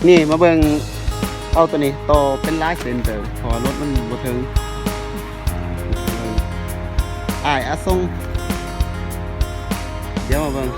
นี่มาเบิ่งเอาตัวนี้ต่อเป็นลายเซนเตอร์พอรถมันบ่ถึงอ้ายอาทรงเดี๋ยวมาเบิ่ง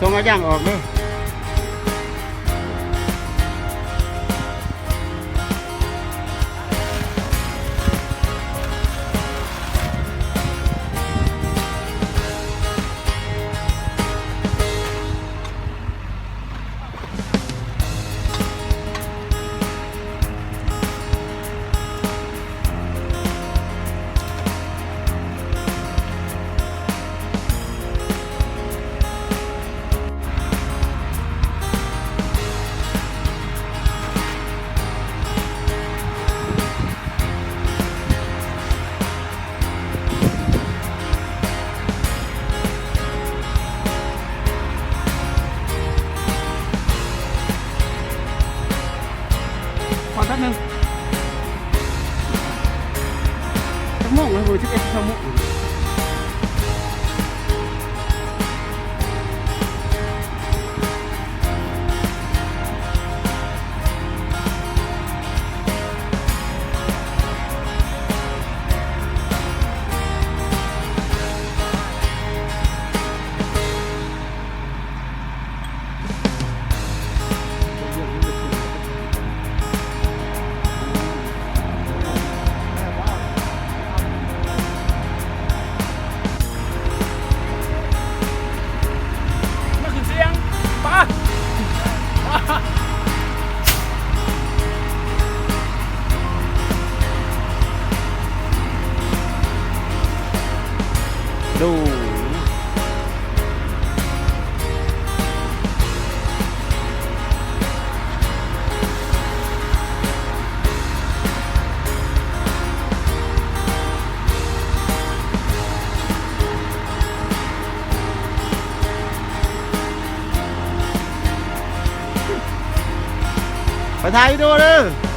ส่งเอาย่างออกเด้อขอแป๊บนึงชั่วโมงนะกู11 ชั่วโมงดูไปถ่ายวิดีโอเลย